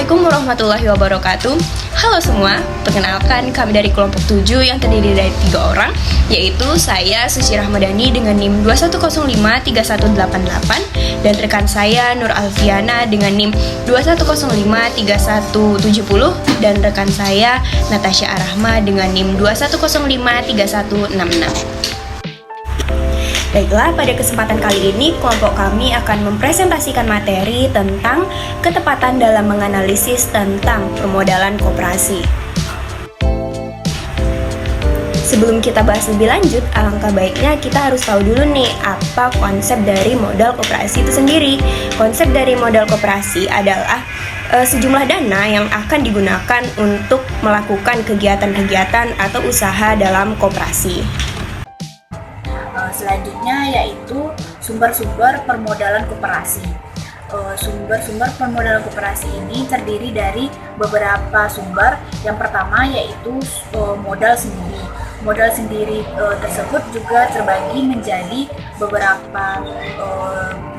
Assalamualaikum warahmatullahi wabarakatuh. Halo semua, perkenalkan kami dari kelompok 7 yang terdiri dari 3 orang, yaitu saya Suci Rahmadani dengan NIM 21053188 dan rekan saya Nur Alfiana dengan NIM 21053170 dan rekan saya Natasha Arahma dengan NIM 21053166. Baiklah, pada kesempatan kali ini kelompok kami akan mempresentasikan materi tentang ketepatan dalam menganalisis tentang permodalan koperasi. Sebelum kita bahas lebih lanjut, alangkah baiknya kita harus tahu dulu nih apa konsep dari modal koperasi itu sendiri. Konsep dari modal koperasi adalah sejumlah dana yang akan digunakan untuk melakukan kegiatan-kegiatan atau usaha dalam koperasi. Selanjutnya yaitu sumber-sumber permodalan koperasi. Sumber-sumber permodalan koperasi ini terdiri dari beberapa sumber. Yang pertama yaitu modal sendiri. Modal sendiri tersebut juga terbagi menjadi beberapa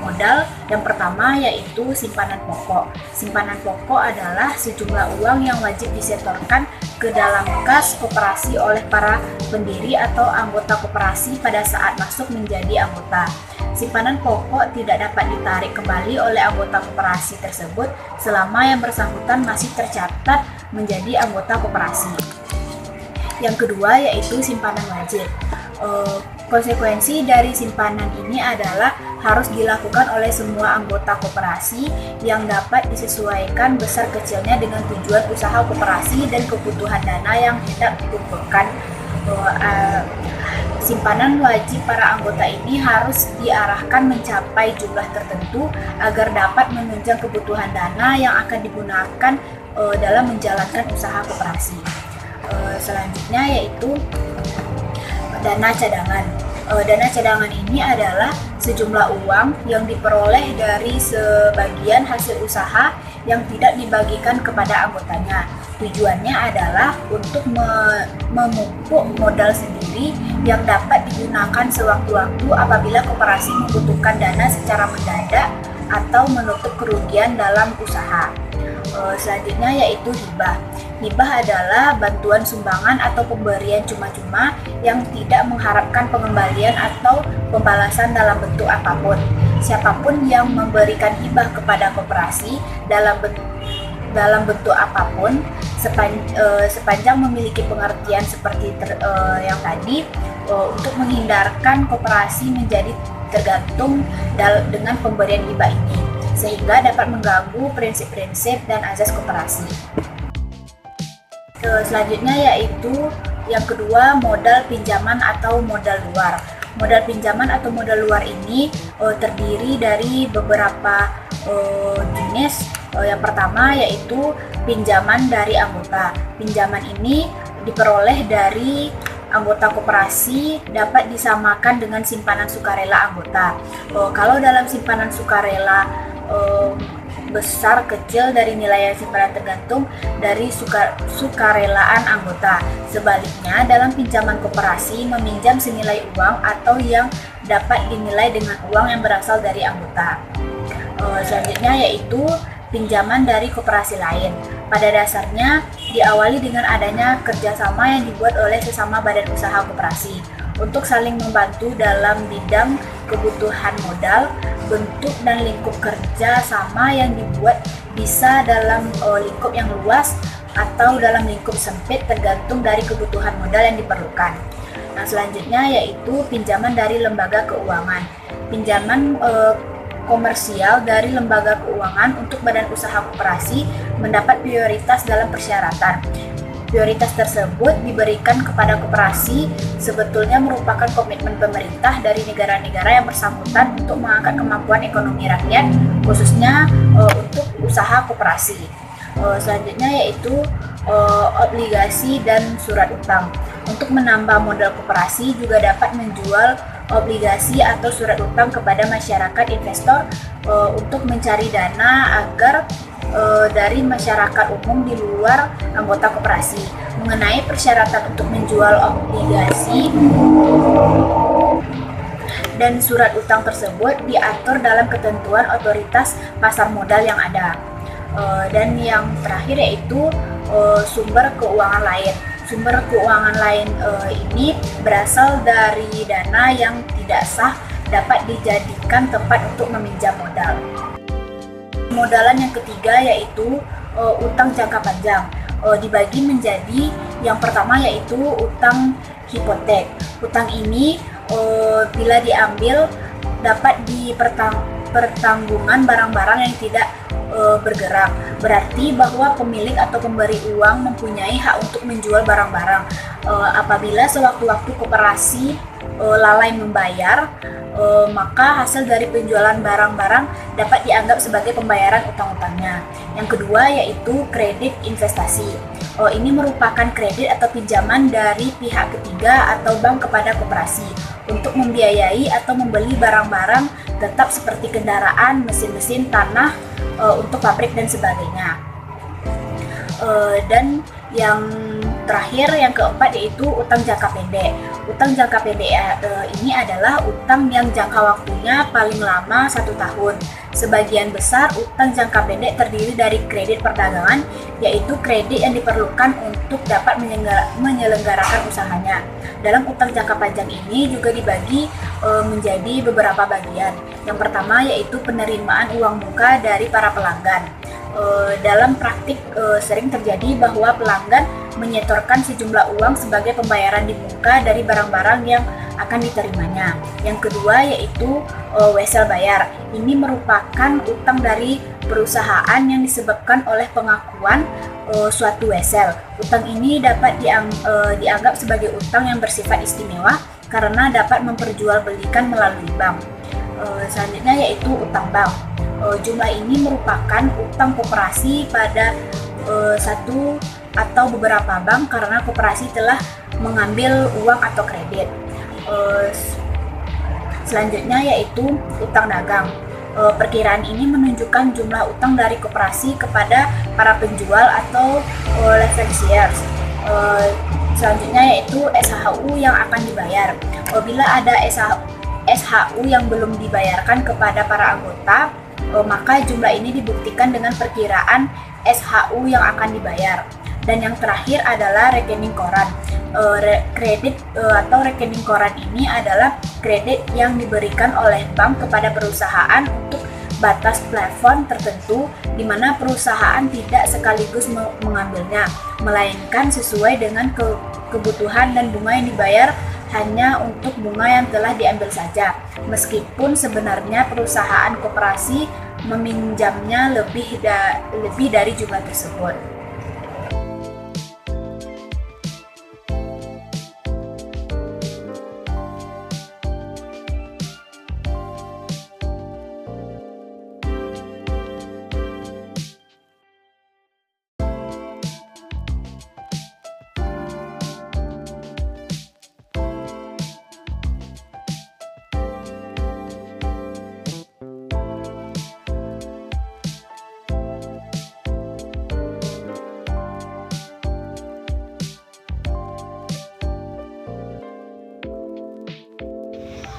modal. Yang pertama yaitu simpanan pokok. Simpanan pokok adalah sejumlah uang yang wajib disetorkan ke dalam kas koperasi oleh para pendiri atau anggota koperasi pada saat masuk menjadi anggota. Simpanan pokok tidak dapat ditarik kembali oleh anggota koperasi tersebut selama yang bersangkutan masih tercatat menjadi anggota koperasi. Yang kedua yaitu simpanan wajib. Konsekuensi dari simpanan ini adalah harus dilakukan oleh semua anggota koperasi yang dapat disesuaikan besar kecilnya dengan tujuan usaha koperasi dan kebutuhan dana yang hendak dikumpulkan. Simpanan wajib para anggota ini harus diarahkan mencapai jumlah tertentu agar dapat menunjang kebutuhan dana yang akan digunakan dalam menjalankan usaha koperasi. Selanjutnya yaitu dana cadangan. Dana cadangan ini adalah sejumlah uang yang diperoleh dari sebagian hasil usaha yang tidak dibagikan kepada anggotanya. Tujuannya adalah untuk memupuk modal sendiri yang dapat digunakan sewaktu-waktu apabila koperasi membutuhkan dana secara mendadak atau menutup kerugian dalam usaha. Selanjutnya yaitu hibah. Hibah adalah bantuan sumbangan atau pemberian cuma-cuma yang tidak mengharapkan pengembalian atau pembalasan dalam bentuk apapun. Siapapun yang memberikan hibah kepada koperasi dalam bentuk apapun sepanjang memiliki pengertian seperti yang tadi untuk menghindarkan koperasi menjadi tergantung dengan pemberian hibah ini, sehingga dapat mengganggu prinsip-prinsip dan azas koperasi. Selanjutnya yaitu yang kedua, modal pinjaman atau modal luar. Modal pinjaman atau modal luar ini terdiri dari beberapa jenis. Yang pertama yaitu pinjaman dari anggota. Pinjaman ini diperoleh dari anggota koperasi, dapat disamakan dengan simpanan sukarela anggota. Kalau dalam simpanan sukarela besar kecil dari nilai simpanan tergantung dari sukarelaan anggota. Sebaliknya, dalam pinjaman koperasi meminjam senilai uang atau yang dapat dinilai dengan uang yang berasal dari anggota. Selanjutnya yaitu pinjaman dari koperasi lain. Pada dasarnya diawali dengan adanya kerjasama yang dibuat oleh sesama badan usaha koperasi untuk saling membantu dalam bidang kebutuhan modal. Bentuk dan lingkup kerja sama yang dibuat bisa dalam lingkup yang luas atau dalam lingkup sempit tergantung dari kebutuhan modal yang diperlukan. Nah, selanjutnya yaitu pinjaman dari lembaga keuangan. Pinjaman komersial dari lembaga keuangan untuk badan usaha koperasi mendapat prioritas dalam persyaratan. Prioritas tersebut diberikan kepada koperasi sebetulnya merupakan komitmen pemerintah dari negara-negara yang bersangkutan untuk mengangkat kemampuan ekonomi rakyat, khususnya untuk usaha koperasi. Selanjutnya yaitu obligasi dan surat utang. Untuk menambah modal koperasi juga dapat menjual obligasi atau surat utang kepada masyarakat investor untuk mencari dana agar dari masyarakat umum di luar anggota koperasi. Mengenai persyaratan untuk menjual obligasi dan surat utang tersebut diatur dalam ketentuan otoritas pasar modal yang ada. Dan yang terakhir yaitu sumber keuangan lain. Sumber keuangan lain ini berasal dari dana yang tidak sah dapat dijadikan tempat untuk meminjam modal. Modalan yang ketiga yaitu utang jangka panjang. Dibagi menjadi yang pertama yaitu utang hipotek. Utang ini bila diambil dapat pertanggungan barang-barang yang tidak bergerak. Berarti bahwa pemilik atau pemberi uang mempunyai hak untuk menjual barang-barang. Apabila sewaktu-waktu koperasi lalai membayar, maka hasil dari penjualan barang-barang dapat dianggap sebagai pembayaran utang-utangnya. Yang kedua yaitu kredit investasi. Ini merupakan kredit atau pinjaman dari pihak ketiga atau bank kepada koperasi untuk membiayai atau membeli barang-barang tetap seperti kendaraan, mesin-mesin, tanah, untuk pabrik dan sebagainya. Dan yang terakhir, yang keempat yaitu utang jangka pendek. Utang jangka pendek ini adalah utang yang jangka waktunya paling lama 1 tahun. Sebagian besar utang jangka pendek terdiri dari kredit perdagangan, yaitu kredit yang diperlukan untuk dapat menyelenggarakan usahanya. Dalam utang jangka panjang ini juga dibagi menjadi beberapa bagian. Yang pertama yaitu penerimaan uang muka dari para pelanggan. Dalam praktik sering terjadi bahwa pelanggan menyetorkan sejumlah uang sebagai pembayaran di muka dari barang-barang yang akan diterimanya. Yang kedua yaitu wesel bayar. Ini merupakan utang dari perusahaan yang disebabkan oleh pengakuan suatu wesel. Utang ini dapat dianggap sebagai utang yang bersifat istimewa karena dapat memperjualbelikan melalui bank. Selanjutnya yaitu utang bank. Jumlah ini merupakan utang koperasi pada satu atau beberapa bank karena koperasi telah mengambil uang atau kredit. Selanjutnya yaitu utang dagang. Perkiraan ini menunjukkan jumlah utang dari koperasi kepada para penjual atau leveragers. Selanjutnya yaitu SHU yang akan dibayar. Bila ada SHU yang belum dibayarkan kepada para anggota, maka jumlah ini dibuktikan dengan perkiraan SHU yang akan dibayar. Dan yang terakhir adalah rekening koran. Kredit atau rekening koran ini adalah kredit yang diberikan oleh bank kepada perusahaan untuk batas plafon tertentu di mana perusahaan tidak sekaligus mengambilnya, melainkan sesuai dengan kebutuhan dan bunga yang dibayar hanya untuk bunga yang telah diambil saja, meskipun sebenarnya perusahaan koperasi meminjamnya lebih dari jumlah tersebut.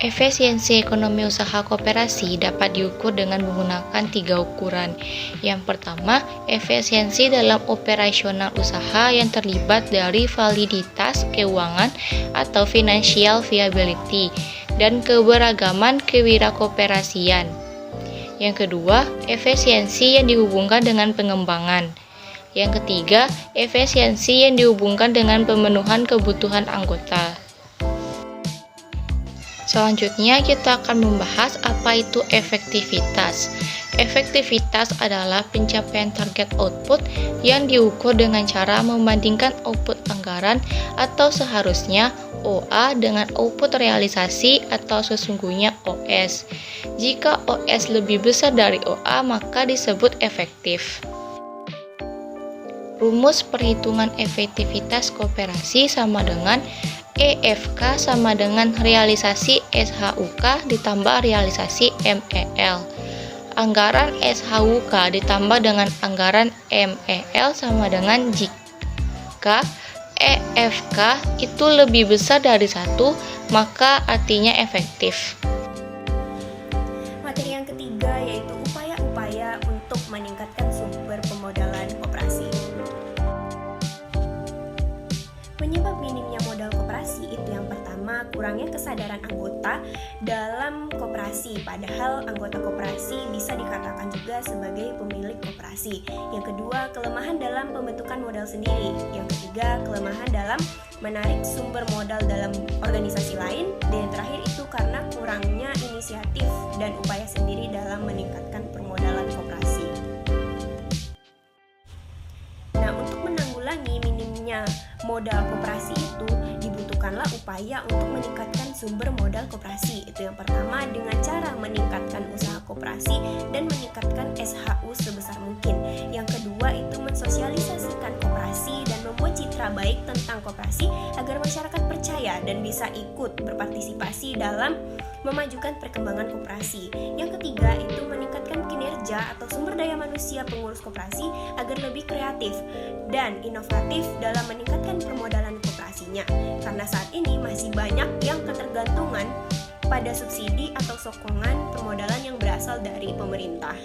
Efisiensi ekonomi usaha koperasi dapat diukur dengan menggunakan 3 ukuran. Yang pertama, efisiensi dalam operasional usaha yang terlibat dari validitas keuangan atau financial viability dan keberagaman kewirakoperasian. Yang kedua, efisiensi yang dihubungkan dengan pengembangan. Yang ketiga, efisiensi yang dihubungkan dengan pemenuhan kebutuhan anggota. Selanjutnya kita akan membahas apa itu efektivitas. Efektivitas adalah pencapaian target output yang diukur dengan cara membandingkan output anggaran atau seharusnya OA dengan output realisasi atau sesungguhnya OS. Jika OS lebih besar dari OA maka disebut efektif. Rumus perhitungan efektivitas koperasi sama dengan EFK sama dengan realisasi SHUK ditambah realisasi MEL. Anggaran SHUK ditambah dengan anggaran MEL sama dengan jika EFK itu lebih besar dari 1, maka artinya efektif. Materi yang ketiga yaitu upaya-upaya untuk meningkatkan sumber karena kurangnya kesadaran anggota dalam koperasi, padahal anggota koperasi bisa dikatakan juga sebagai pemilik koperasi. Yang kedua, kelemahan dalam pembentukan modal sendiri. Yang ketiga, kelemahan dalam menarik sumber modal dalam organisasi lain. Dan yang terakhir itu karena kurangnya inisiatif dan upaya sendiri dalam meningkatkan permodalan koperasi. Nah, untuk menanggulangi minimnya modal koperasi itu dibutuhkanlah upaya untuk meningkatkan sumber modal koperasi. Itu yang pertama dengan cara meningkatkan usaha koperasi dan meningkatkan SHU sebesar mungkin. Yang kedua itu mensosialisasikan koperasi dan membuat citra baik tentang koperasi agar masyarakat percaya dan bisa ikut berpartisipasi dalam memajukan perkembangan koperasi. Yang ketiga itu meningkatkan kinerja atau sumber daya manusia pengurus koperasi agar lebih kreatif dan inovatif dalam meningkatkan permodalan koperasinya. Karena saat ini masih banyak yang ketergantungan pada subsidi atau sokongan permodalan yang berasal dari pemerintah.